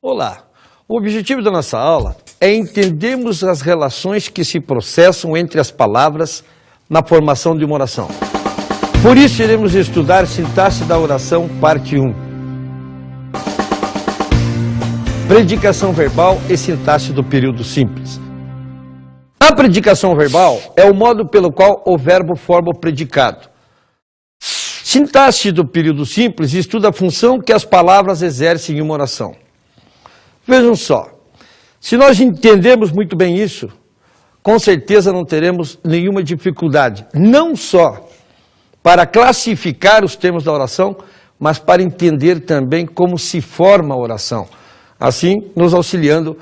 Olá, o objetivo da nossa aula é entendermos as relações que se processam entre as palavras na formação de uma oração. Por isso iremos estudar sintaxe da oração, parte 1. Predicação verbal e sintaxe do período simples. A predicação verbal é o modo pelo qual o verbo forma o predicado. Sintaxe do período simples estuda a função que as palavras exercem em uma oração. Vejam só, se nós entendermos muito bem isso, com certeza não teremos nenhuma dificuldade, não só para classificar os termos da oração, mas para entender também como se forma a oração, assim nos auxiliando,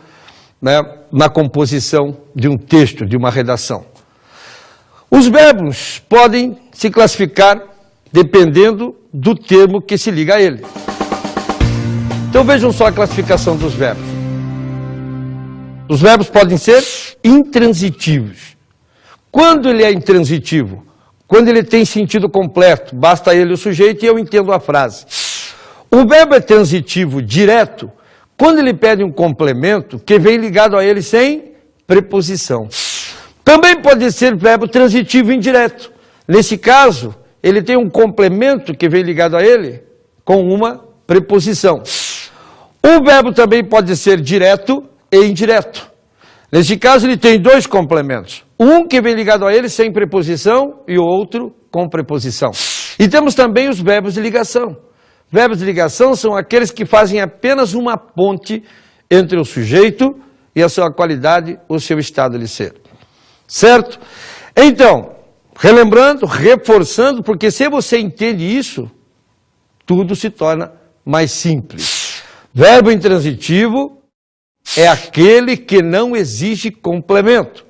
na composição de um texto, de uma redação. Os verbos podem se classificar dependendo do termo que se liga a ele. Então vejam só a classificação dos verbos. Os verbos podem ser intransitivos. Quando ele é intransitivo? Quando ele tem sentido completo, basta ele o sujeito e eu entendo a frase. O verbo é transitivo direto quando ele pede um complemento que vem ligado a ele sem preposição. Também pode ser verbo transitivo indireto. Nesse caso, ele tem um complemento que vem ligado a ele com uma preposição. O verbo também pode ser direto e indireto. Nesse caso, ele tem dois complementos. Um que vem ligado a ele sem preposição e o outro com preposição. E temos também os verbos de ligação. Verbos de ligação são aqueles que fazem apenas uma ponte entre o sujeito e a sua qualidade, o seu estado de ser. Certo? Então, relembrando, reforçando, porque se você entende isso, tudo se torna mais simples. Verbo intransitivo é aquele que não exige complemento.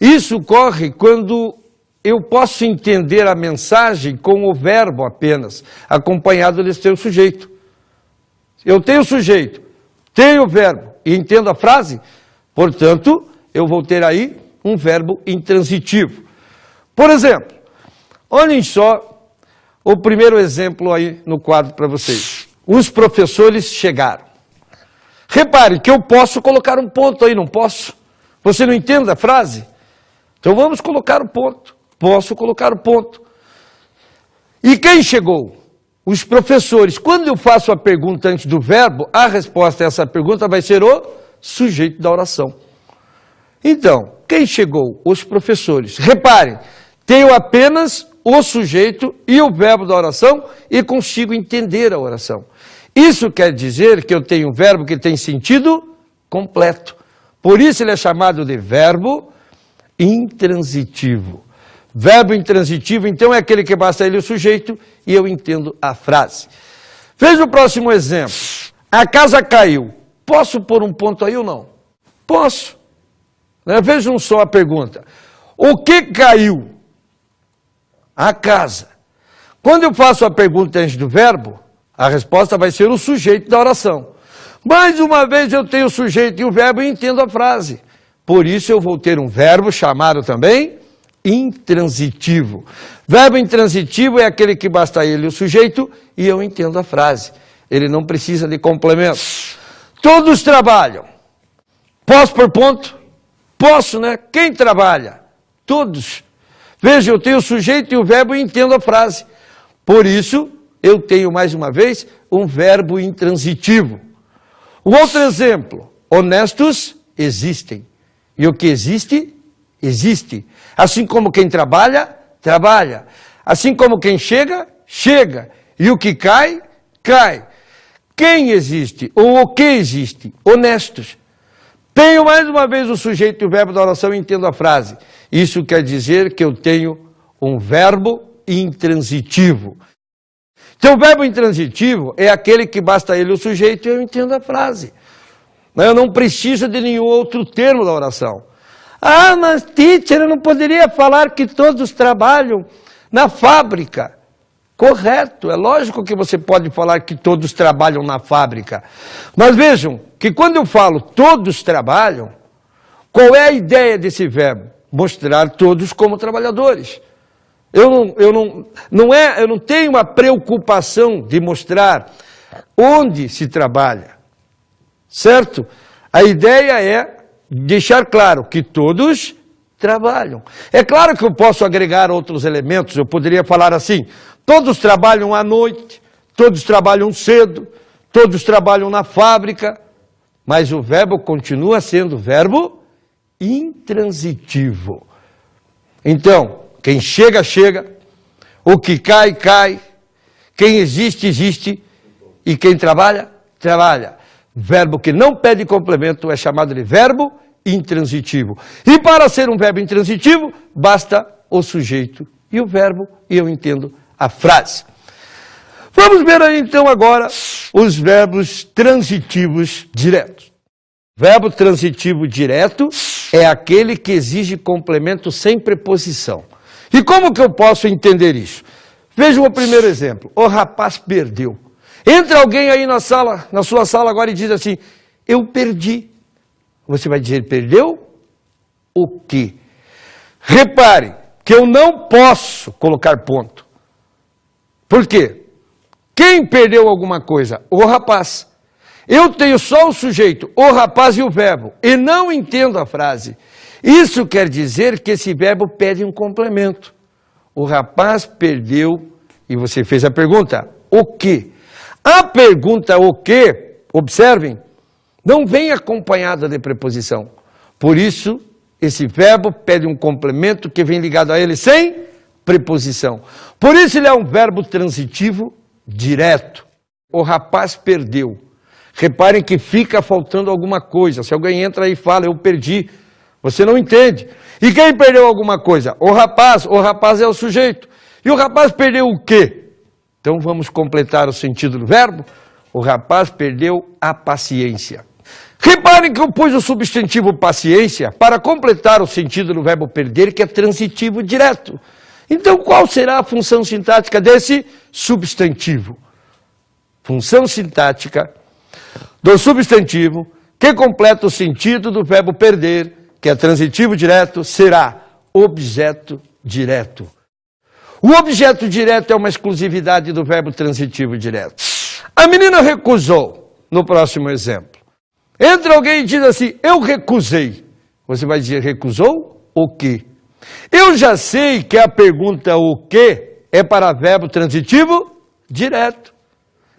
Isso ocorre quando eu posso entender a mensagem com o verbo apenas, acompanhado de seu sujeito. Eu tenho o sujeito, tenho o verbo e entendo a frase, portanto, eu vou ter aí um verbo intransitivo. Por exemplo, olhem só o primeiro exemplo aí no quadro para vocês. Os professores chegaram. Repare que eu posso colocar um ponto aí, não posso? Você não entende a frase? Então vamos colocar o ponto. Posso colocar o ponto. E quem chegou? Os professores. Quando eu faço a pergunta antes do verbo, a resposta a essa pergunta vai ser o sujeito da oração. Então, quem chegou? Os professores. Reparem, tenho apenas o sujeito e o verbo da oração e consigo entender a oração. Isso quer dizer que eu tenho um verbo que tem sentido completo. Por isso ele é chamado de verbo intransitivo. Verbo intransitivo, então, é aquele que basta ele o sujeito e eu entendo a frase. Veja o próximo exemplo. A casa caiu. Posso pôr um ponto aí ou não? Posso. Vejam só a pergunta. O que caiu? A casa. Quando eu faço a pergunta antes do verbo, a resposta vai ser o sujeito da oração. Mais uma vez eu tenho o sujeito e o verbo e entendo a frase. Por isso eu vou ter um verbo chamado também intransitivo. Verbo intransitivo é aquele que basta ele o sujeito e eu entendo a frase. Ele não precisa de complemento. Todos trabalham. Posso por ponto? Posso, né? Quem trabalha? Todos. Veja, eu tenho o sujeito e o verbo e entendo a frase. Por isso, eu tenho, mais uma vez, um verbo intransitivo. O outro exemplo, honestos existem. E o que existe, existe. Assim como quem trabalha, trabalha. Assim como quem chega, chega. E o que cai, cai. Quem existe ou o que existe? Honestos. Tenho mais uma vez o sujeito e o verbo da oração e entendo a frase. Isso quer dizer que eu tenho um verbo intransitivo. Então, o verbo intransitivo é aquele que basta ele o sujeito e eu entendo a frase. Eu não preciso de nenhum outro termo da oração. Ah, mas teacher, eu não poderia falar que todos trabalham na fábrica. Correto, é lógico que você pode falar que todos trabalham na fábrica. Mas vejam que quando eu falo todos trabalham, qual é a ideia desse verbo? Mostrar todos como trabalhadores. Eu não tenho uma preocupação de mostrar onde se trabalha. certo? A ideia é deixar claro que todos trabalham. É claro que eu posso agregar outros elementos, eu poderia falar assim, todos trabalham à noite, todos trabalham cedo, todos trabalham na fábrica, mas o verbo continua sendo verbo intransitivo. Então, quem chega, chega, o que cai, cai, quem existe, existe, e quem trabalha, trabalha. Verbo que não pede complemento é chamado de verbo intransitivo. E para ser um verbo intransitivo, basta o sujeito e o verbo, e eu entendo a frase. Vamos ver aí então agora os verbos transitivos diretos. Verbo transitivo direto é aquele que exige complemento sem preposição. E como que eu posso entender isso? Veja o primeiro exemplo. O rapaz perdeu. Entra alguém aí na sua sala agora e diz assim, eu perdi. Você vai dizer, perdeu o quê? Repare que eu não posso colocar ponto. Por quê? Quem perdeu alguma coisa? O rapaz. Eu tenho só o sujeito, o rapaz e o verbo, e não entendo a frase. Isso quer dizer que esse verbo pede um complemento. O rapaz perdeu, e você fez a pergunta, o quê? A pergunta o quê, observem, não vem acompanhada de preposição. Por isso, esse verbo pede um complemento que vem ligado a ele sem preposição. Por isso ele é um verbo transitivo direto. O rapaz perdeu. Reparem que fica faltando alguma coisa. Se alguém entra aí e fala, eu perdi, você não entende. E quem perdeu alguma coisa? O rapaz é o sujeito. E o rapaz perdeu o quê? Então vamos completar o sentido do verbo. O rapaz perdeu a paciência. Reparem que eu pus o substantivo paciência para completar o sentido do verbo perder, que é transitivo direto. Então qual será a função sintática desse substantivo? Função sintática do substantivo que completa o sentido do verbo perder, que é transitivo direto, será objeto direto. O objeto direto é uma exclusividade do verbo transitivo direto. A menina recusou, no próximo exemplo. Entra alguém e diz assim, eu recusei. Você vai dizer, recusou o quê? Eu já sei que a pergunta o quê é para verbo transitivo direto.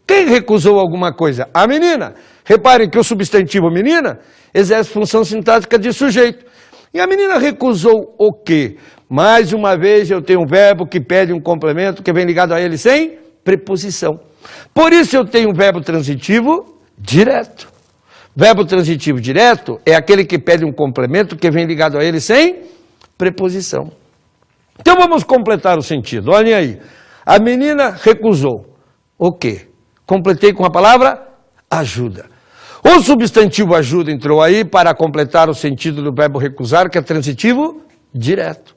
Quem recusou alguma coisa? A menina. Reparem que o substantivo menina exerce função sintática de sujeito. E a menina recusou o quê? Mais uma vez eu tenho um verbo que pede um complemento que vem ligado a ele sem preposição. Por isso eu tenho um verbo transitivo direto. Verbo transitivo direto é aquele que pede um complemento que vem ligado a ele sem preposição. Então vamos completar o sentido. Olhem aí. A menina recusou. O quê? Completei com a palavra ajuda. O substantivo ajuda entrou aí para completar o sentido do verbo recusar, que é transitivo direto.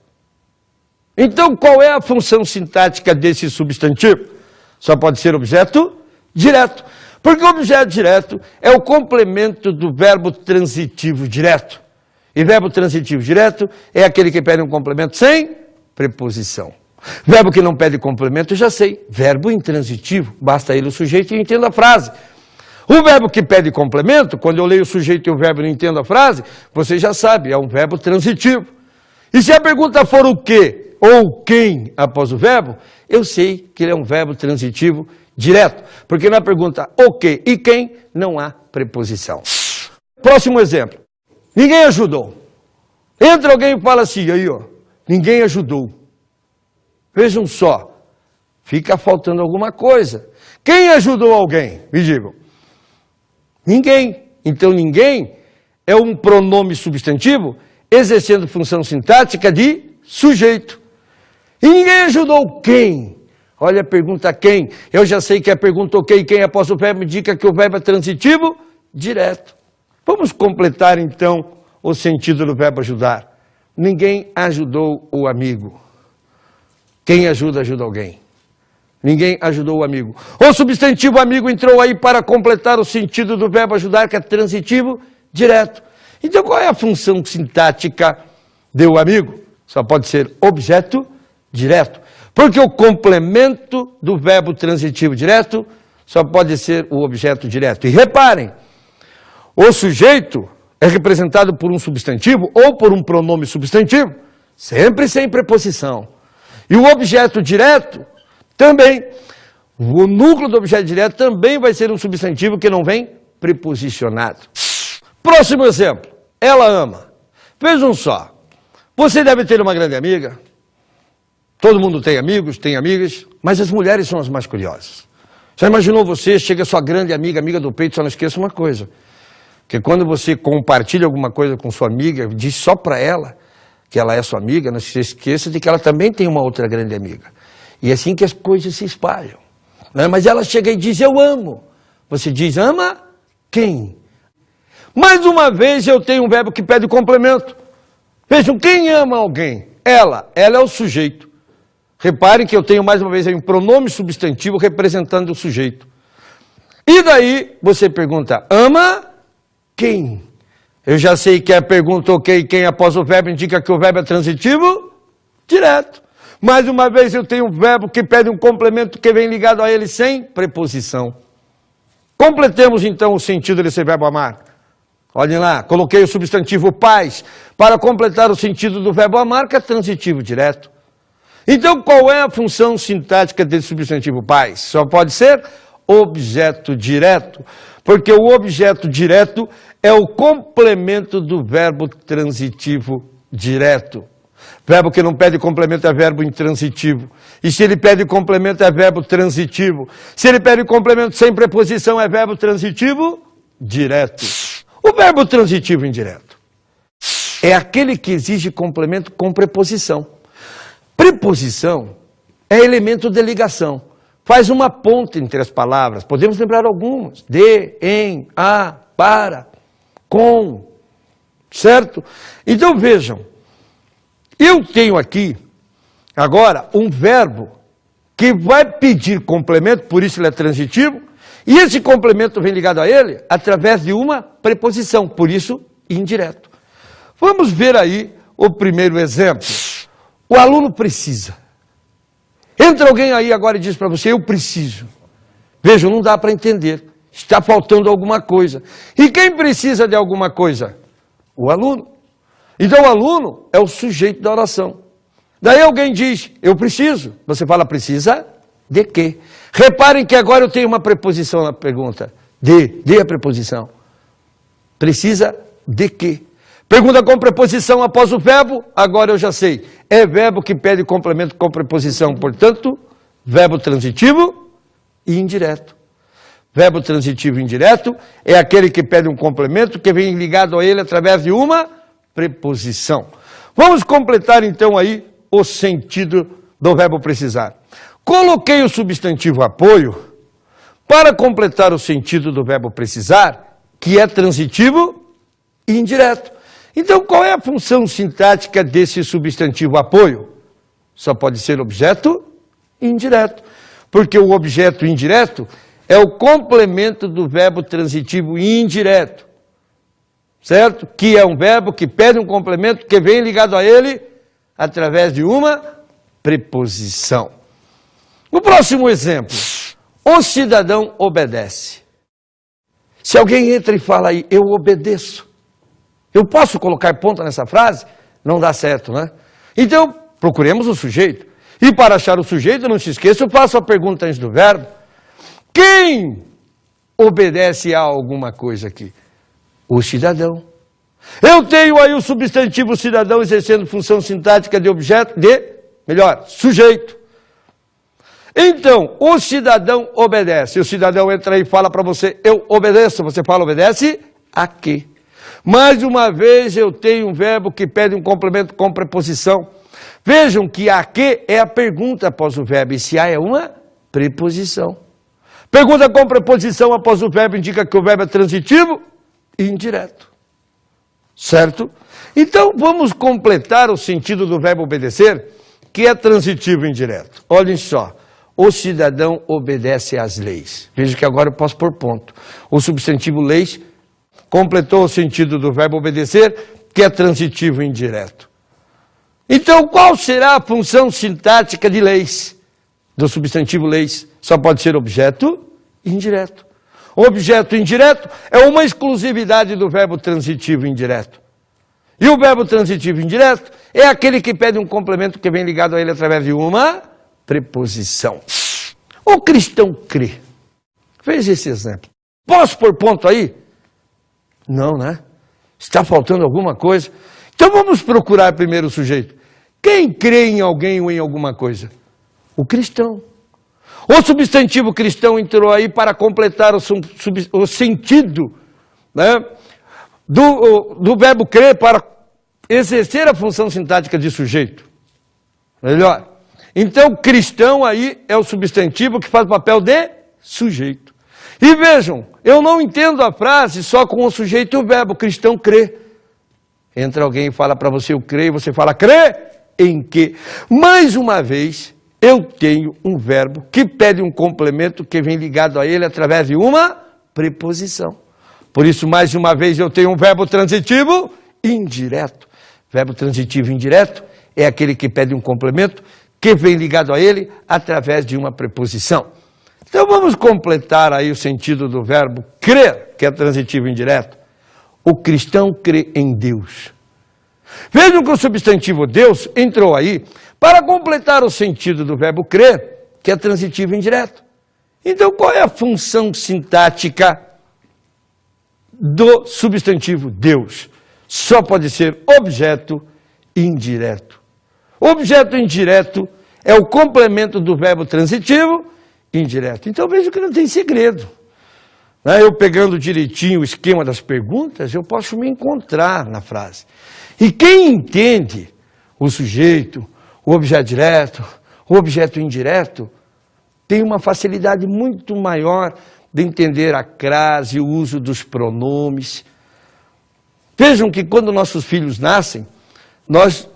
Então qual é a função sintática desse substantivo? Só pode ser objeto direto. Porque o objeto direto é o complemento do verbo transitivo direto. E verbo transitivo direto é aquele que pede um complemento sem preposição. Verbo que não pede complemento, eu já sei. Verbo intransitivo, basta ele o sujeito e eu entendo a frase. O verbo que pede complemento, quando eu leio o sujeito e o verbo e não entendo a frase, você já sabe, é um verbo transitivo. E se a pergunta for o quê ou quem após o verbo, eu sei que ele é um verbo transitivo direto. Porque na pergunta o quê e quem, não há preposição. Próximo exemplo. Ninguém ajudou. Entra alguém e fala assim, aí ó, ninguém ajudou. Vejam só, fica faltando alguma coisa. Quem ajudou alguém? Me digam. Ninguém. Então ninguém é um pronome substantivo exercendo função sintática de sujeito. E ninguém ajudou quem? Olha a pergunta quem. Eu já sei que a pergunta ok e quem após o verbo indica que o verbo é transitivo direto. Vamos completar então o sentido do verbo ajudar. Ninguém ajudou o amigo. Quem ajuda, ajuda alguém. Ninguém ajudou o amigo. O substantivo amigo entrou aí para completar o sentido do verbo ajudar, que é transitivo direto. Então qual é a função sintática do amigo? Só pode ser objeto direto. Porque o complemento do verbo transitivo direto só pode ser o objeto direto. E reparem, O sujeito é representado por um substantivo ou por um pronome substantivo, sempre sem preposição. E o objeto direto também. O núcleo do objeto direto também vai ser um substantivo que não vem preposicionado. Próximo exemplo. Ela ama. Vejam só. Você deve ter uma grande amiga. Todo mundo tem amigos, tem amigas, mas as mulheres são as mais curiosas. Já imaginou você, chega a sua grande amiga, amiga do peito, só não esqueça uma coisa. Que quando você compartilha alguma coisa com sua amiga, diz só para ela que ela é sua amiga, não se esqueça de que ela também tem uma outra grande amiga. E é assim que as coisas se espalham. Né? Mas ela chega e diz, eu amo. Você diz, ama quem? Mais uma vez eu tenho um verbo que pede complemento. Vejam, quem ama alguém? Ela é o sujeito. Reparem que eu tenho mais uma vez aí um pronome substantivo representando o sujeito. E daí você pergunta, ama quem? Eu já sei que a pergunta ok, quem após o verbo indica que o verbo é transitivo direto. Mais uma vez eu tenho um verbo que pede um complemento que vem ligado a ele sem preposição. Completemos então o sentido desse verbo amar. Olhem lá, coloquei o substantivo pais para completar o sentido do verbo amar, que é transitivo direto. Então qual é a função sintática desse substantivo pais? Só pode ser objeto direto, porque o objeto direto é o complemento do verbo transitivo direto. Verbo que não pede complemento é verbo intransitivo. E se ele pede complemento é verbo transitivo. Se ele pede complemento sem preposição é verbo transitivo direto. O verbo transitivo indireto é aquele que exige complemento com preposição. Preposição é elemento de ligação. Faz uma ponte entre as palavras. Podemos lembrar algumas. De, em, a, para, com. Certo? Então vejam. Eu tenho aqui, agora, um verbo que vai pedir complemento, por isso ele é transitivo, e esse complemento vem ligado a ele através de uma preposição, por isso indireto. Vamos ver aí o primeiro exemplo. O aluno precisa. Entra alguém aí agora e diz para você, eu preciso. Vejam, não dá para entender. Está faltando alguma coisa. E quem precisa de alguma coisa? O aluno. Então o aluno é o sujeito da oração. Daí alguém diz, eu preciso. Você fala, precisa de quê? Reparem que agora eu tenho uma preposição na pergunta. De a preposição. Precisa de quê? Pergunta com preposição após o verbo, agora eu já sei. É verbo que pede complemento com preposição, portanto, verbo transitivo e indireto. Verbo transitivo e indireto é aquele que pede um complemento que vem ligado a ele através de uma preposição. Vamos completar então aí o sentido do verbo precisar. Coloquei o substantivo apoio para completar o sentido do verbo precisar, que é transitivo e indireto. Então, qual é a função sintática desse substantivo apoio? Só pode ser objeto indireto, porque o objeto indireto é o complemento do verbo transitivo indireto, certo? Que é um verbo que pede um complemento que vem ligado a ele através de uma preposição. No próximo exemplo, o cidadão obedece. Se alguém entra e fala aí, eu obedeço. Eu posso colocar ponta nessa frase? Não dá certo, né? Então, procuremos o sujeito. E para achar o sujeito, não se esqueça, eu faço a pergunta antes do verbo. Quem obedece a alguma coisa aqui? O cidadão. Eu tenho aí o substantivo cidadão exercendo função sintática de objeto sujeito. Então, o cidadão obedece. O cidadão entra aí e fala para você, eu obedeço. Você fala, obedece a quê? Mais uma vez eu tenho um verbo que pede um complemento com preposição. Vejam que a que é a pergunta após o verbo e se a é uma preposição. Pergunta com preposição após o verbo indica que o verbo é transitivo e indireto. Certo? Então vamos completar o sentido do verbo obedecer, que é transitivo e indireto. Olhem só. O cidadão obedece às leis. Veja que agora eu posso pôr ponto. O substantivo leis completou o sentido do verbo obedecer, que é transitivo e indireto. Então, qual será a função sintática de leis? Do substantivo leis, só pode ser objeto indireto. objeto indireto, é uma exclusividade do verbo transitivo indireto. E o verbo transitivo indireto é aquele que pede um complemento que vem ligado a ele através de uma preposição. O cristão crê. Veja esse exemplo. Posso pôr ponto aí? Não, né? Está faltando alguma coisa? Então vamos procurar primeiro o sujeito. Quem crê em alguém ou em alguma coisa? O cristão. O substantivo cristão entrou aí para completar o sentido, né, do verbo crer para exercer a função sintática de sujeito. Melhor. Então, cristão aí é o substantivo que faz o papel de sujeito. E vejam, eu não entendo a frase só com o sujeito e o verbo. Cristão crê. Entra alguém e fala para você, eu creio, você fala, crê em quê? Mais uma vez, eu tenho um verbo que pede um complemento que vem ligado a ele através de uma preposição. Por isso, mais uma vez, eu tenho um verbo transitivo indireto. Verbo transitivo indireto é aquele que pede um complemento que vem ligado a ele através de uma preposição. Então vamos completar aí o sentido do verbo crer, que é transitivo indireto. O cristão crê em Deus. Vejam que o substantivo Deus entrou aí para completar o sentido do verbo crer, que é transitivo indireto. Então qual é a função sintática do substantivo Deus? Só pode ser objeto indireto. Objeto indireto é o complemento do verbo transitivo indireto. Então veja que não tem segredo. Eu pegando direitinho o esquema das perguntas, eu posso me encontrar na frase. E quem entende o sujeito, o objeto direto, o objeto indireto, tem uma facilidade muito maior de entender a crase, o uso dos pronomes. Vejam que quando nossos filhos nascem, nós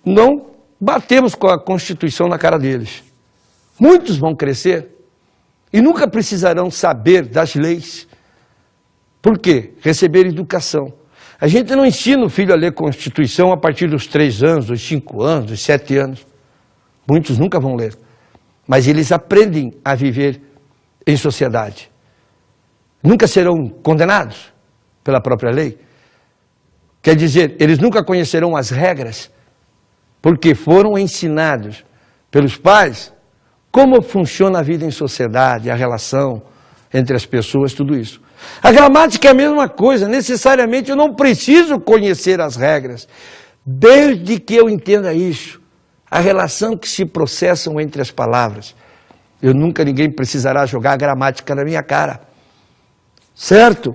não batemos com a Constituição na cara deles. Muitos vão crescer e nunca precisarão saber das leis. Por quê? Receber educação. A gente não ensina o filho a ler Constituição a partir dos 3 anos, dos 5 anos, dos 7 anos. Muitos nunca vão ler. Mas eles aprendem a viver em sociedade. Nunca serão condenados pela própria lei. Quer dizer, eles nunca conhecerão as regras, porque foram ensinados pelos pais como funciona a vida em sociedade, a relação entre as pessoas, tudo isso. A gramática é a mesma coisa, necessariamente eu não preciso conhecer as regras, desde que eu entenda isso, a relação que se processam entre as palavras. Ninguém precisará jogar a gramática na minha cara, certo?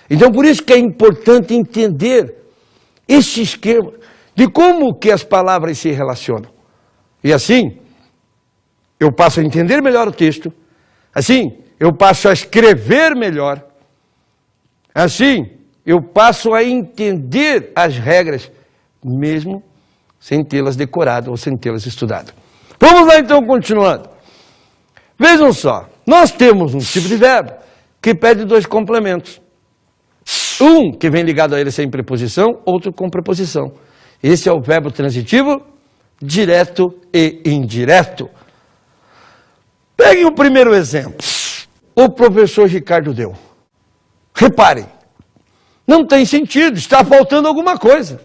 Então por isso que é importante entender esse esquema de como que as palavras se relacionam. E assim, eu passo a entender melhor o texto, assim, eu passo a escrever melhor, assim, eu passo a entender as regras, mesmo sem tê-las decorado ou sem tê-las estudado. Vamos lá então, continuando. Vejam só, nós temos um tipo de verbo que pede 2 complementos. Um que vem ligado a ele sem preposição, outro com preposição. Esse é o verbo transitivo direto e indireto. Peguem o primeiro exemplo. O professor Ricardo deu. Reparem, não tem sentido, está faltando alguma coisa.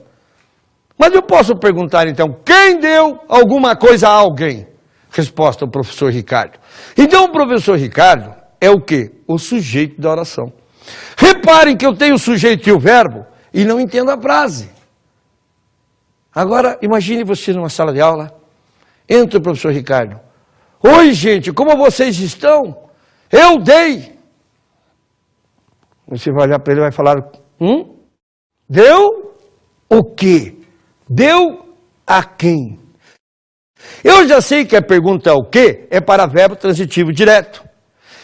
Mas eu posso perguntar então, quem deu alguma coisa a alguém? Resposta, o professor Ricardo. Então o professor Ricardo é o quê? O sujeito da oração. Reparem que eu tenho o sujeito e o verbo e não entendo a frase. Agora, imagine você numa sala de aula, entra o professor Ricardo. Oi, gente, como vocês estão? Eu dei. Você vai olhar para ele e vai falar, deu o quê? Deu a quem? Eu já sei que a pergunta o quê é para verbo transitivo direto.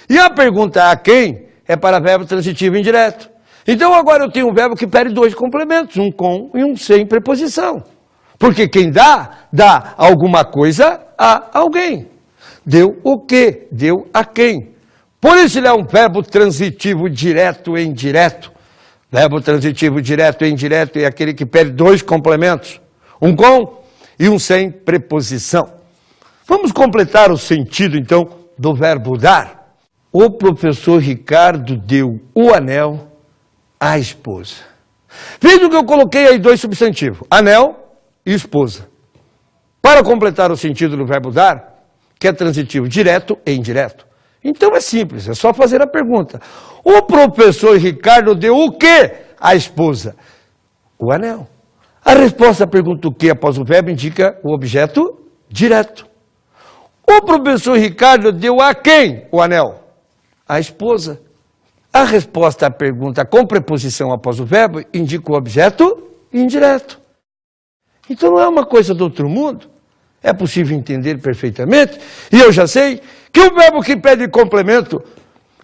E a pergunta a quem é para verbo transitivo indireto. Então agora eu tenho um verbo que pede 2 complementos, um com e um sem preposição. Porque quem dá alguma coisa a alguém. Deu o quê? Deu a quem? Por isso ele é um verbo transitivo direto e indireto. Verbo transitivo direto e indireto é aquele que pede 2 complementos. Um com e um sem preposição. Vamos completar o sentido então do verbo dar. O professor Ricardo deu o anel à esposa. Veja que eu coloquei aí dois substantivos, anel e esposa. Para completar o sentido do verbo dar, que é transitivo direto e indireto. Então é simples, é só fazer a pergunta. O professor Ricardo deu o quê à esposa? O anel. A resposta à pergunta o que após o verbo indica o objeto direto. O professor Ricardo deu a quem o anel? A esposa. A resposta à pergunta com preposição após o verbo indica o objeto indireto. Então não é uma coisa do outro mundo. É possível entender perfeitamente. E eu já sei que o verbo que pede complemento,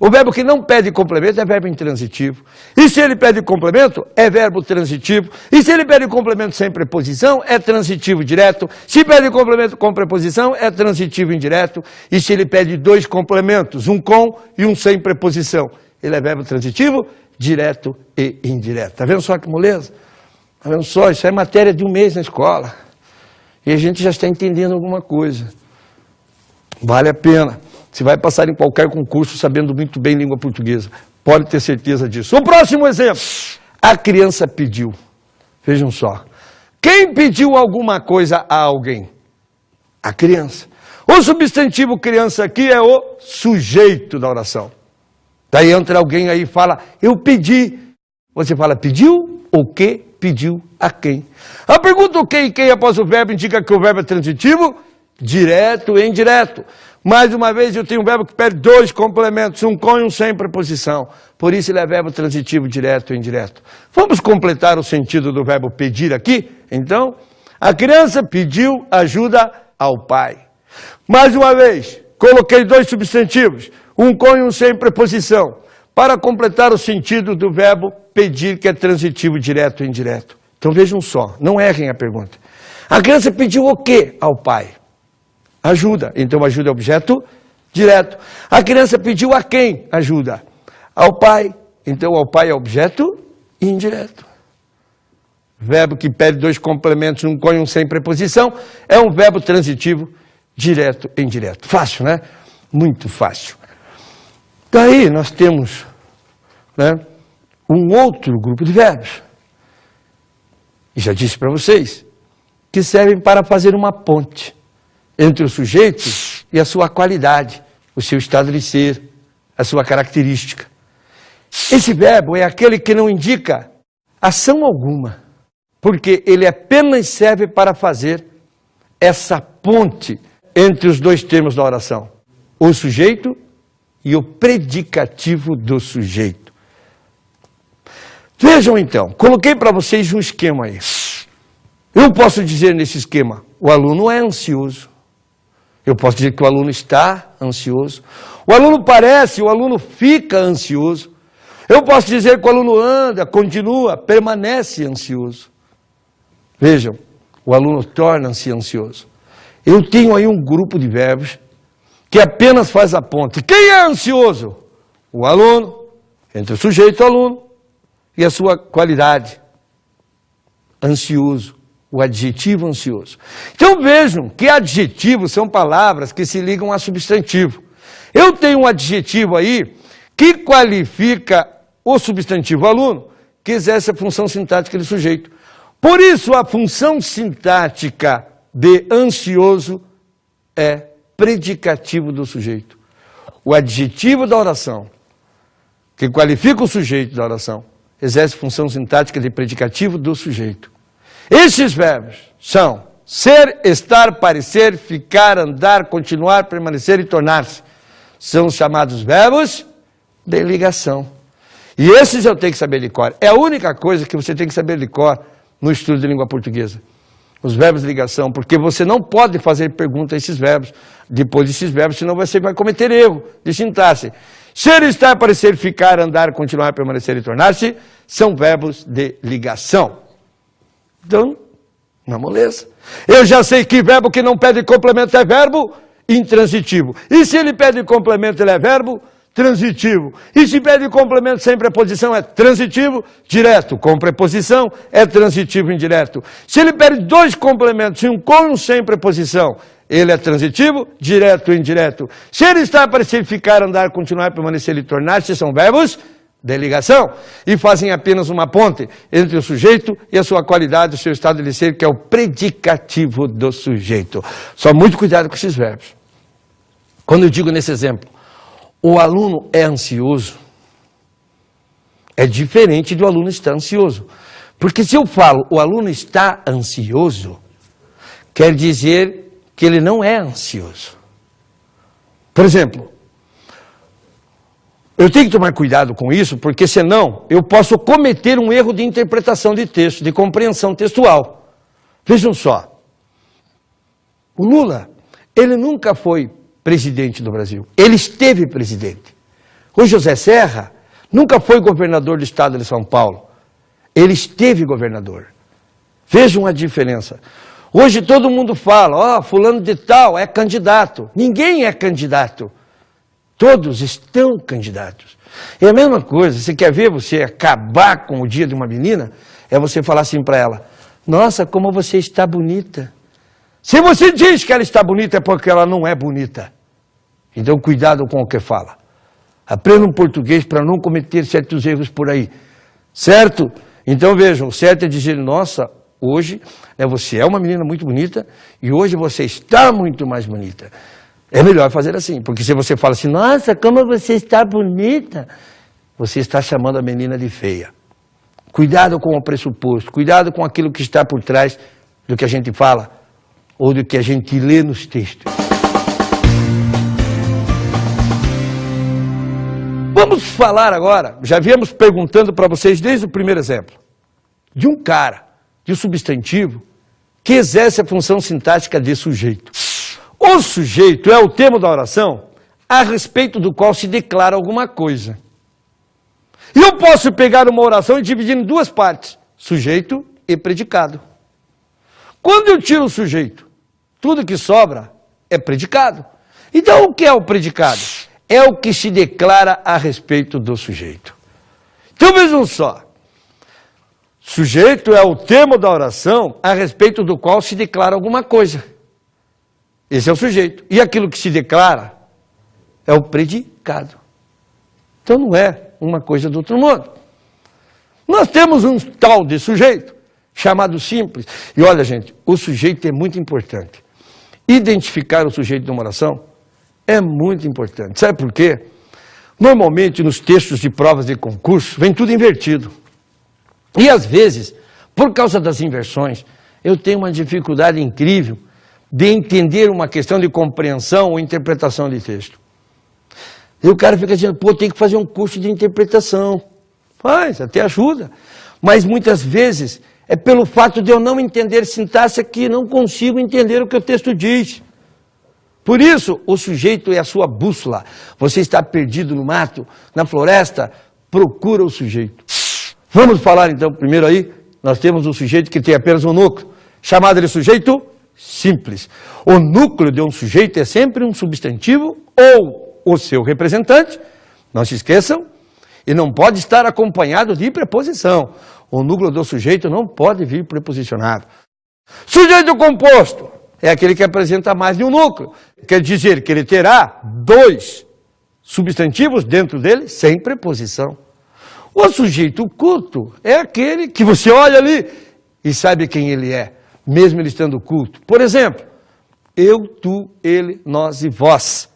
o verbo que não pede complemento é verbo intransitivo. E se ele pede complemento, é verbo transitivo. E se ele pede complemento sem preposição, é transitivo direto. Se pede complemento com preposição, é transitivo indireto. E se ele pede dois complementos, um com e um sem preposição, ele é verbo transitivo, direto e indireto. Está vendo só que moleza? Está vendo só? Isso é matéria de um mês na escola. E a gente já está entendendo alguma coisa. Vale a pena. Você vai passar em qualquer concurso sabendo muito bem língua portuguesa. Pode ter certeza disso. O próximo exemplo. A criança pediu. Vejam só. Quem pediu alguma coisa a alguém? A criança. O substantivo criança aqui é o sujeito da oração. Daí entra alguém aí e fala, eu pedi. Você fala, pediu o quê? Pediu a quem? A pergunta o que e quem após o verbo indica que o verbo é transitivo, direto e indireto. Mais uma vez eu tenho um verbo que pede dois complementos, um com e um sem preposição. Por isso ele é verbo transitivo, direto e indireto. Vamos completar o sentido do verbo pedir aqui? Então, a criança pediu ajuda ao pai. Mais uma vez, coloquei dois substantivos, um com e um sem preposição, para completar o sentido do verbo pedir, que é transitivo, direto e indireto. Então vejam só, não errem a pergunta. A criança pediu o quê ao pai? Ajuda. Então ajuda é objeto direto. A criança pediu a quem ajuda? Ao pai. Então ao pai é objeto indireto. Verbo que pede dois complementos, um com e um sem preposição, é um verbo transitivo, direto e indireto. Fácil, né? Muito fácil. Daí nós temos, né, um outro grupo de verbos. E já disse para vocês, que servem para fazer uma ponte entre o sujeito e a sua qualidade, o seu estado de ser, a sua característica. Esse verbo é aquele que não indica ação alguma, porque ele apenas serve para fazer essa ponte entre os dois termos da oração, o sujeito e o predicativo do sujeito. Vejam então, coloquei para vocês um esquema aí. Eu posso dizer nesse esquema, o aluno é ansioso. Eu posso dizer que o aluno está ansioso. O aluno parece, o aluno fica ansioso. Eu posso dizer que o aluno anda, continua, permanece ansioso. Vejam, o aluno torna-se ansioso. Eu tenho aí um grupo de verbos que apenas faz a ponte. Quem é ansioso? O aluno, entre o sujeito e o aluno, e a sua qualidade. Ansioso, o adjetivo ansioso. Então vejam que adjetivos são palavras que se ligam a substantivo. Eu tenho um adjetivo aí que qualifica o substantivo aluno, que exerce a função sintática de sujeito. Por isso a função sintática de ansioso é predicativo do sujeito. O adjetivo da oração, que qualifica o sujeito da oração, exerce função sintática de predicativo do sujeito. Estes verbos são ser, estar, parecer, ficar, andar, continuar, permanecer e tornar-se. São os chamados verbos de ligação. E esses eu tenho que saber de cor. É a única coisa que você tem que saber de cor no estudo de língua portuguesa. Os verbos de ligação, porque você não pode fazer pergunta a esses verbos, depois desses verbos, senão você vai cometer erro de sintaxe. Ser, estar, parecer, ficar, andar, continuar, permanecer e tornar-se, são verbos de ligação. Então, não moleza. Eu já sei que verbo que não pede complemento é verbo intransitivo. E se ele pede complemento, ele é verbo transitivo. E se pede complemento sem preposição, é transitivo direto. Com preposição, é transitivo indireto. Se ele pede dois complementos, um com e um sem preposição, Ele é transitivo, direto ou indireto. Se ele está para ser, ficar, andar, continuar, permanecer e tornar-se, são verbos de ligação. E fazem apenas uma ponte entre o sujeito e a sua qualidade, o seu estado de ser, que é o predicativo do sujeito. Só muito cuidado com esses verbos. Quando eu digo nesse exemplo, o aluno é ansioso, é diferente do aluno estar ansioso. Porque se eu falo, o aluno está ansioso, quer dizer que ele não é ansioso. Por exemplo, eu tenho que tomar cuidado com isso, porque senão eu posso cometer um erro de interpretação de texto, de compreensão textual. Vejam só, o Lula, ele nunca foi presidente do Brasil, ele esteve presidente. O José Serra nunca foi governador do estado de São Paulo, ele esteve governador. Vejam a diferença. Hoje todo mundo fala, fulano de tal é candidato. Ninguém é candidato. Todos estão candidatos. É a mesma coisa, você quer ver você acabar com o dia de uma menina? É você falar assim para ela, nossa, como você está bonita. Se você diz que ela está bonita é porque ela não é bonita. Então cuidado com o que fala. Aprenda um português para não cometer certos erros por aí. Certo? Então vejam, o certo é dizer, nossa, hoje você é uma menina muito bonita e hoje você está muito mais bonita. É melhor fazer assim, porque se você fala assim, nossa, como você está bonita, você está chamando a menina de feia. Cuidado com o pressuposto, cuidado com aquilo que está por trás do que a gente fala ou do que a gente lê nos textos. Vamos falar agora, já viemos perguntando para vocês desde o primeiro exemplo, de um cara, de um substantivo, que exerce a função sintática de sujeito. O sujeito é o termo da oração a respeito do qual se declara alguma coisa. E eu posso pegar uma oração e dividir em duas partes, sujeito e predicado. Quando eu tiro o sujeito, tudo que sobra é predicado. Então o que é o predicado? É o que se declara a respeito do sujeito. Então vejam só, sujeito é o termo da oração a respeito do qual se declara alguma coisa. Esse é o sujeito. E aquilo que se declara é o predicado. Então não é uma coisa do outro mundo. Nós temos um tal de sujeito, chamado simples. E olha, gente, o sujeito é muito importante. Identificar o sujeito de uma oração é muito importante. Sabe por quê? Normalmente nos textos de provas de concurso vem tudo invertido. E às vezes, por causa das inversões, eu tenho uma dificuldade incrível de entender uma questão de compreensão ou interpretação de texto. E o cara fica dizendo, pô, tem que fazer um curso de interpretação. Faz, até ajuda. Mas muitas vezes é pelo fato de eu não entender sintaxe que não consigo entender o que o texto diz. Por isso, o sujeito é a sua bússola. Você está perdido no mato, na floresta, procura o sujeito. Vamos falar então primeiro aí, nós temos um sujeito que tem apenas um núcleo, chamado de sujeito simples. O núcleo de um sujeito é sempre um substantivo ou o seu representante, não se esqueçam, e não pode estar acompanhado de preposição. O núcleo do sujeito não pode vir preposicionado. Sujeito composto é aquele que apresenta mais de um núcleo. Quer dizer que ele terá dois substantivos dentro dele sem preposição. O sujeito culto é aquele que você olha ali e sabe quem ele é, mesmo ele estando culto. Por exemplo, eu, tu, ele, nós e vós.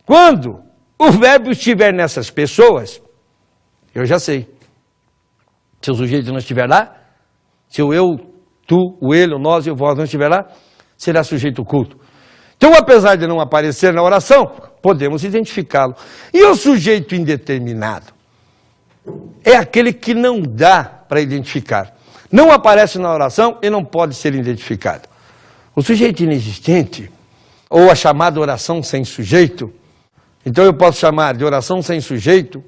Quando o verbo estiver nessas pessoas, eu já sei. Se o sujeito não estiver lá, se o eu, tu, o ele, o nós e o vós não estiver lá, será sujeito culto. Então, apesar de não aparecer na oração, podemos identificá-lo. E o sujeito indeterminado é aquele que não dá para identificar. Não aparece na oração e não pode ser identificado. O sujeito inexistente, ou a chamada oração sem sujeito, então eu posso chamar de oração sem sujeito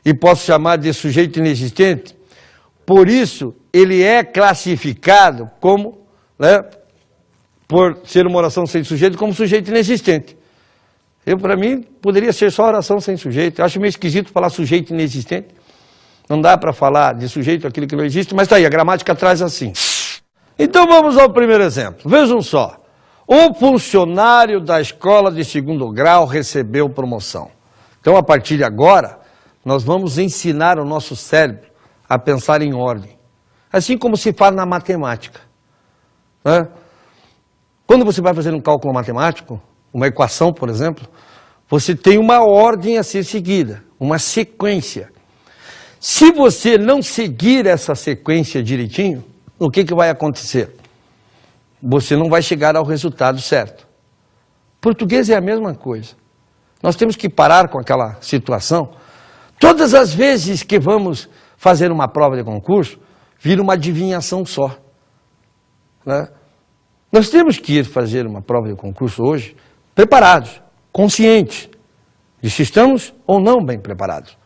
e posso chamar de sujeito inexistente. Por isso, ele é classificado como, por ser uma oração sem sujeito, como sujeito inexistente. Para mim, poderia ser só oração sem sujeito. Eu acho meio esquisito falar sujeito inexistente. Não dá para falar de sujeito aquilo que não existe, mas está aí, a gramática traz assim. Então vamos ao primeiro exemplo. Vejam só. O funcionário da escola de segundo grau recebeu promoção. Então, a partir de agora, nós vamos ensinar o nosso cérebro a pensar em ordem. Assim como se faz na matemática. Né? Quando você vai fazer um cálculo matemático, uma equação, por exemplo, você tem uma ordem a ser seguida, uma sequência. Se você não seguir essa sequência direitinho, o que vai acontecer? Você não vai chegar ao resultado certo. Português é a mesma coisa. Nós temos que parar com aquela situação. Todas as vezes que vamos fazer uma prova de concurso, vira uma adivinhação só. Né? Nós temos que ir fazer uma prova de concurso hoje preparados, conscientes de se estamos ou não bem preparados.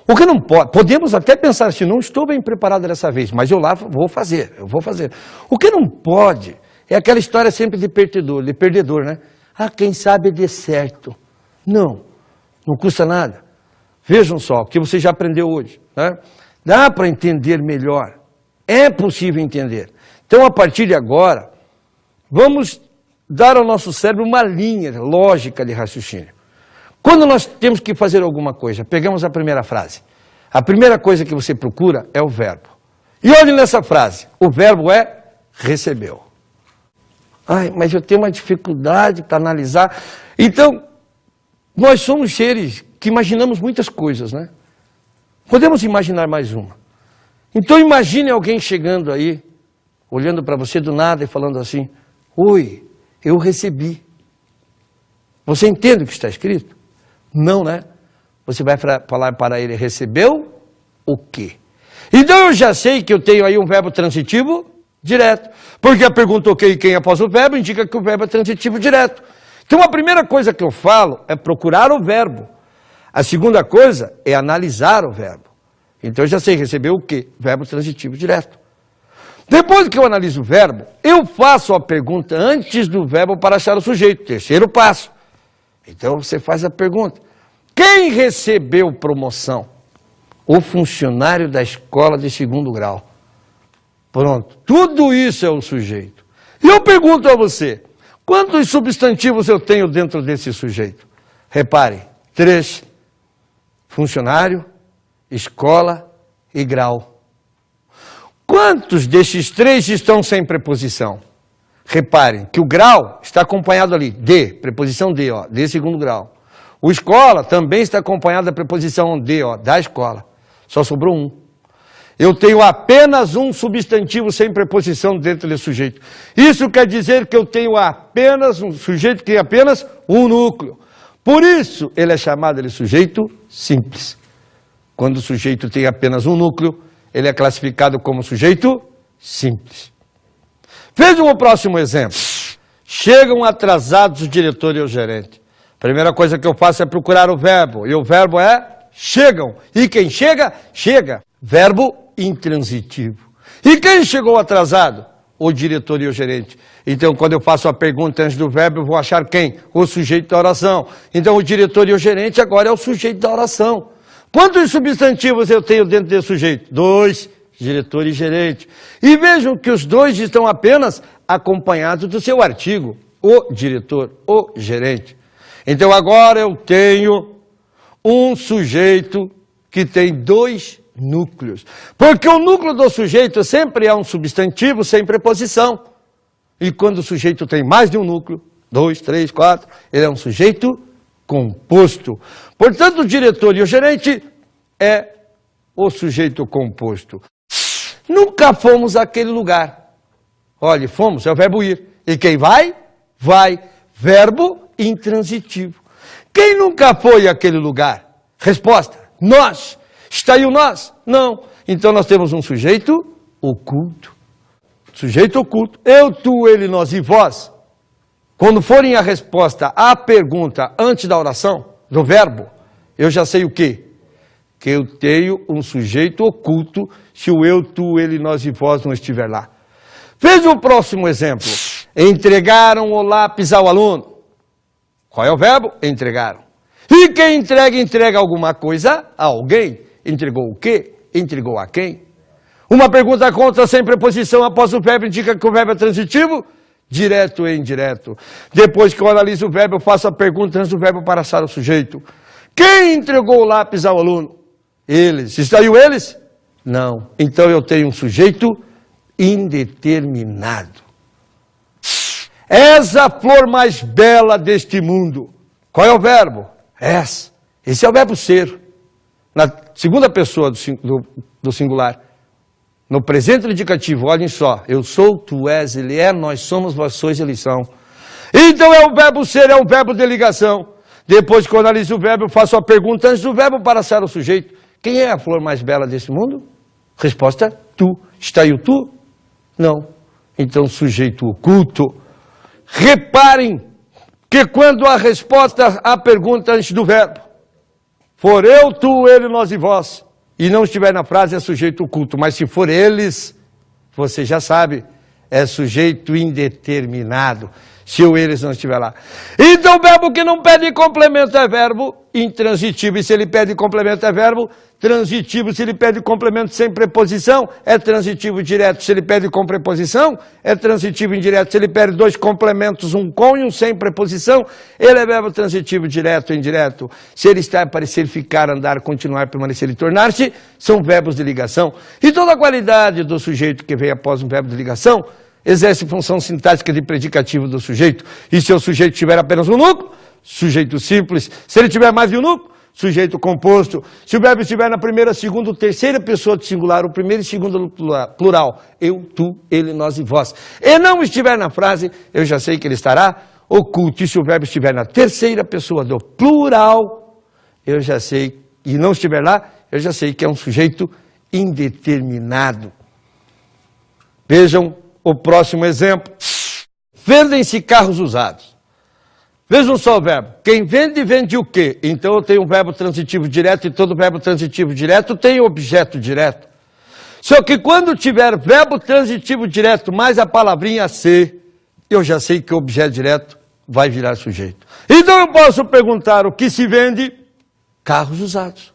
O que não pode, podemos até pensar assim, não estou bem preparado dessa vez, mas eu lá vou fazer, eu vou fazer. O que não pode é aquela história sempre de perdedor, né? Ah, quem sabe dê certo. Não custa nada. Vejam só, o que você já aprendeu hoje, né? Dá para entender melhor, é possível entender. Então, a partir de agora, vamos dar ao nosso cérebro uma linha lógica de raciocínio. Quando nós temos que fazer alguma coisa, pegamos a primeira frase. A primeira coisa que você procura é o verbo. E olhe nessa frase, o verbo é recebeu. Ai, mas eu tenho uma dificuldade para analisar. Então, nós somos seres que imaginamos muitas coisas, né? Podemos imaginar mais uma. Então, imagine alguém chegando aí, olhando para você do nada e falando assim, oi, eu recebi. Você entende o que está escrito? Não, né? Você vai falar para ele, recebeu o quê? Então eu já sei que eu tenho aí um verbo transitivo direto. Porque a pergunta ok e quem após o verbo indica que o verbo é transitivo direto. Então a primeira coisa que eu falo é procurar o verbo. A segunda coisa é analisar o verbo. Então eu já sei receber o quê? Verbo transitivo direto. Depois que eu analiso o verbo, eu faço a pergunta antes do verbo para achar o sujeito. Terceiro passo. Então você faz a pergunta. Quem recebeu promoção? O funcionário da escola de segundo grau. Pronto. Tudo isso é o sujeito. E eu pergunto a você, quantos substantivos eu tenho dentro desse sujeito? Reparem, 3. Funcionário, escola e grau. Quantos desses 3 estão sem preposição? Reparem que o grau está acompanhado ali, de, preposição de, ó, de segundo grau. O escola também está acompanhado da preposição de, ó, da escola. Só sobrou um. Eu tenho apenas um substantivo sem preposição dentro desse sujeito. Isso quer dizer que eu tenho apenas um sujeito que tem apenas um núcleo. Por isso, ele é chamado de sujeito simples. Quando o sujeito tem apenas um núcleo, ele é classificado como sujeito simples. Vejam o próximo exemplo. Chegam atrasados o diretor e o gerente. Primeira coisa que eu faço é procurar o verbo. E o verbo é chegam. E quem chega, chega. Verbo intransitivo. E quem chegou atrasado? O diretor e o gerente. Então, quando eu faço a pergunta antes do verbo, eu vou achar quem? O sujeito da oração. Então, o diretor e o gerente agora é o sujeito da oração. Quantos substantivos eu tenho dentro desse sujeito? 2, diretor e gerente. E vejam que os 2 estão apenas acompanhados do seu artigo. O diretor, o gerente. Então, agora eu tenho um sujeito que tem 2 núcleos. Porque o núcleo do sujeito sempre é um substantivo sem preposição. E quando o sujeito tem mais de um núcleo, 2, 3, 4, ele é um sujeito composto. Portanto, o diretor e o gerente é o sujeito composto. Nunca fomos àquele lugar. Olha, fomos, é o verbo ir. E quem vai? Vai. Verbo intransitivo. Quem nunca foi àquele lugar? Resposta, nós. Está aí o nós? Não. Então nós temos um sujeito oculto. Sujeito oculto. Eu, tu, ele, nós e vós. Quando forem a resposta à pergunta antes da oração, do verbo, eu já sei o quê? Que eu tenho um sujeito oculto se o eu, tu, ele, nós e vós não estiver lá. Veja o próximo exemplo. Entregaram o lápis ao aluno. Qual é o verbo? Entregaram. E quem entrega, entrega alguma coisa a alguém. Entregou o quê? Entregou a quem? Uma pergunta contra sem preposição após o verbo indica que o verbo é transitivo? direto e indireto. Depois que eu analiso o verbo, eu faço a pergunta antes do verbo passar ao sujeito. Quem entregou o lápis ao aluno? Eles. Extraiu eles? Não. Então eu tenho um sujeito indeterminado. És a flor mais bela deste mundo. Qual é o verbo? És. Esse é o verbo ser. Na segunda pessoa do singular. No presente indicativo, olhem só. Eu sou, tu és, ele é, nós somos, vós sois, eles são. Então é o verbo ser, é o verbo de ligação. Depois que eu analiso o verbo, eu faço a pergunta antes do verbo passar ao sujeito. Quem é a flor mais bela deste mundo? Resposta, tu. Está aí o tu? Não. Então, sujeito oculto. Reparem que quando a resposta à pergunta antes do verbo for eu, tu, ele, nós e vós, e não estiver na frase, é sujeito oculto. Mas se for eles, você já sabe, é sujeito indeterminado. Se o eles não estiver lá. Então o verbo que não pede complemento é verbo intransitivo. E se ele pede complemento é verbo transitivo. Se ele pede complemento sem preposição, é transitivo direto. Se ele pede com preposição, é transitivo indireto. Se ele pede dois complementos, um com e um sem preposição, ele é verbo transitivo direto e indireto. Se ele está, aparecer, ficar, andar, continuar, permanecer e tornar-se, são verbos de ligação. E toda a qualidade do sujeito que vem após um verbo de ligação exerce função sintática de predicativo do sujeito. E se o sujeito tiver apenas um núcleo, sujeito simples. Se ele tiver mais de um núcleo, sujeito composto. Se o verbo estiver na primeira, segunda ou terceira pessoa do singular, o primeiro e segundo plural, eu, tu, ele, nós e vós, e não estiver na frase, eu já sei que ele estará oculto. E se o verbo estiver na terceira pessoa do plural, eu já sei, e não estiver lá, eu já sei que é um sujeito indeterminado. Vejam o próximo exemplo. Vendem-se carros usados. Vejam só o verbo. Quem vende, vende o quê? Então eu tenho um verbo transitivo direto e todo verbo transitivo direto tem objeto direto. Só que quando tiver verbo transitivo direto mais a palavrinha ser, eu já sei que o objeto direto vai virar sujeito. Então eu posso perguntar o que se vende? Carros usados.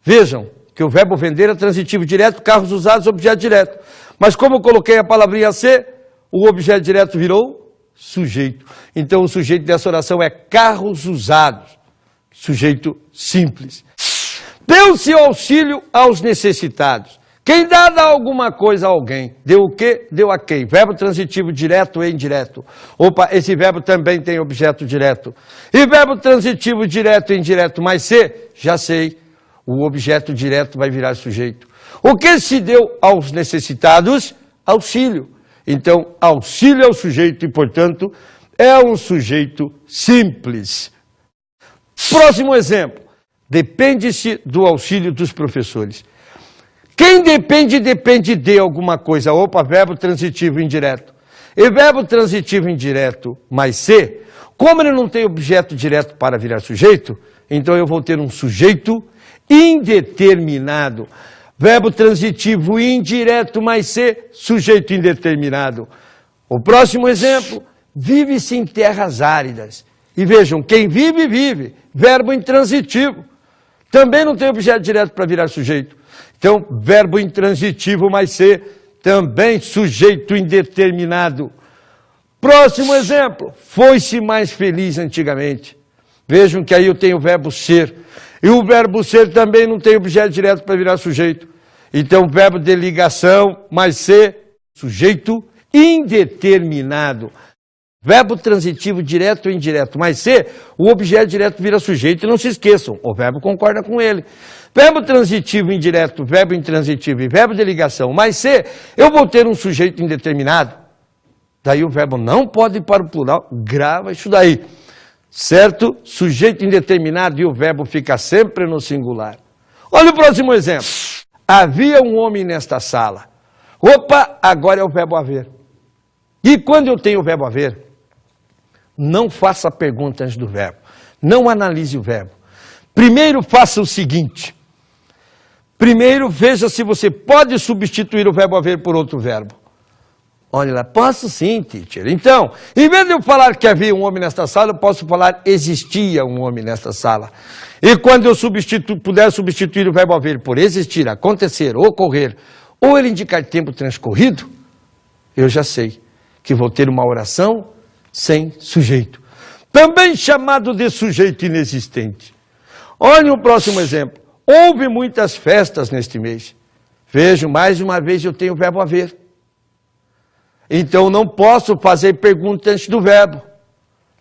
Vejam que o verbo vender é transitivo direto, carros usados, objeto direto. Mas como eu coloquei a palavrinha ser, o objeto direto virou sujeito. Então o sujeito dessa oração é carros usados. Sujeito simples. Deu-se auxílio aos necessitados. Quem dá alguma coisa a alguém, deu o quê? Deu a quem? Verbo transitivo direto e indireto. Opa, esse verbo também tem objeto direto. E verbo transitivo direto e indireto mais ser, já sei. O objeto direto vai virar sujeito. O que se deu aos necessitados? Auxílio. Então, auxílio é o sujeito e, portanto, é um sujeito simples. Próximo exemplo. Depende-se do auxílio dos professores. Quem depende, depende de alguma coisa. Opa, verbo transitivo indireto. E verbo transitivo indireto mais ser, como ele não tem objeto direto para virar sujeito, então eu vou ter um sujeito indeterminado. Verbo transitivo indireto mais ser, sujeito indeterminado. O próximo exemplo, vive-se em terras áridas. E vejam, quem vive, vive. Verbo intransitivo. Também não tem objeto direto para virar sujeito. Então, verbo intransitivo mais ser, também sujeito indeterminado. Próximo exemplo, foi-se mais feliz antigamente. Vejam que aí eu tenho o verbo ser. E o verbo ser também não tem objeto direto para virar sujeito. Então, verbo de ligação mais ser, sujeito indeterminado. Verbo transitivo direto ou indireto mais ser, o objeto direto vira sujeito. E não se esqueçam, o verbo concorda com ele. Verbo transitivo indireto, verbo intransitivo e verbo de ligação mais ser, eu vou ter um sujeito indeterminado. Daí o verbo não pode ir para o plural, grava isso daí. Certo? Sujeito indeterminado e o verbo fica sempre no singular. Olha o próximo exemplo. Havia um homem nesta sala. Opa, agora é o verbo haver. E quando eu tenho o verbo haver, não faça pergunta antes do verbo. Não analise o verbo. Primeiro faça o seguinte. Primeiro veja se você pode substituir o verbo haver por outro verbo. Olha lá, posso sim, teacher. Então, em vez de eu falar que havia um homem nesta sala, eu posso falar existia um homem nesta sala. E quando eu puder substituir o verbo haver por existir, acontecer, ocorrer, ou ele indicar tempo transcorrido, eu já sei que vou ter uma oração sem sujeito, também chamado de sujeito inexistente. Olhem o próximo exemplo. Houve muitas festas neste mês. Vejo, mais uma vez eu tenho o verbo haver. Então não posso fazer pergunta antes do verbo.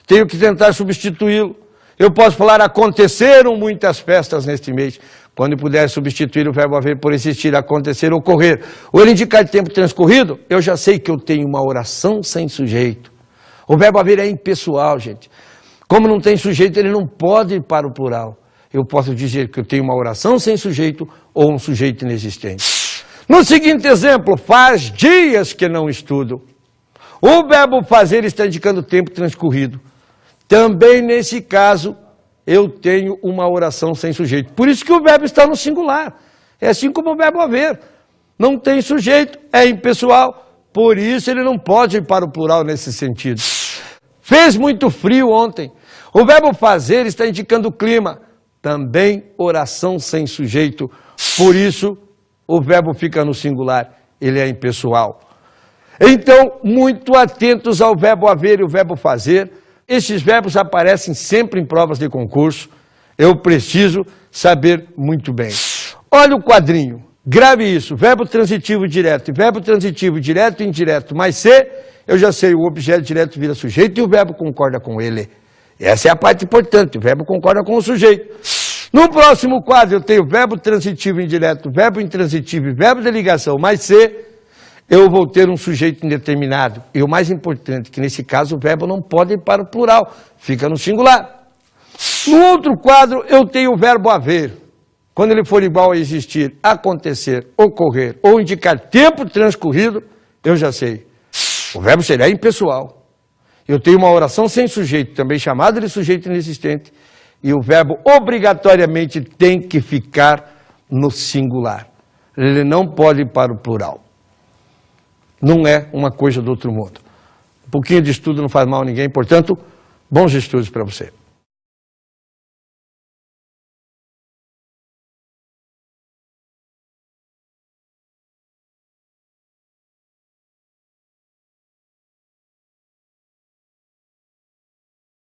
Tenho que tentar substituí-lo. Eu posso falar, aconteceram muitas festas neste mês. Quando puder substituir o verbo haver por existir, acontecer, ocorrer, ou ele indicar tempo transcorrido, eu já sei que eu tenho uma oração sem sujeito. O verbo haver é impessoal, gente. Como não tem sujeito, ele não pode ir para o plural. Eu posso dizer que eu tenho uma oração sem sujeito ou um sujeito inexistente. No seguinte exemplo, faz dias que não estudo. O verbo fazer está indicando tempo transcorrido. Também nesse caso, eu tenho uma oração sem sujeito. Por isso que o verbo está no singular. É assim como o verbo haver. Não tem sujeito, é impessoal. Por isso ele não pode ir para o plural nesse sentido. Fez muito frio ontem. O verbo fazer está indicando o clima. Também oração sem sujeito. Por isso o verbo fica no singular. Ele é impessoal. Então, muito atentos ao verbo haver e o verbo fazer. Esses verbos aparecem sempre em provas de concurso. Eu preciso saber muito bem. Olha o quadrinho. Grave isso. Verbo transitivo direto. Verbo transitivo direto e indireto. Mais se, eu já sei, o objeto direto vira sujeito e o verbo concorda com ele. Essa é a parte importante. O verbo concorda com o sujeito. No próximo quadro eu tenho verbo transitivo indireto, verbo intransitivo e verbo de ligação. Mais se, eu vou ter um sujeito indeterminado. E o mais importante, que nesse caso o verbo não pode ir para o plural, fica no singular. No outro quadro, eu tenho o verbo haver. Quando ele for igual a existir, acontecer, ocorrer ou indicar tempo transcorrido, eu já sei. O verbo será impessoal. Eu tenho uma oração sem sujeito, também chamada de sujeito inexistente. E o verbo obrigatoriamente tem que ficar no singular. Ele não pode ir para o plural. Não é uma coisa do outro mundo. Um pouquinho de estudo não faz mal a ninguém, portanto, bons estudos para você.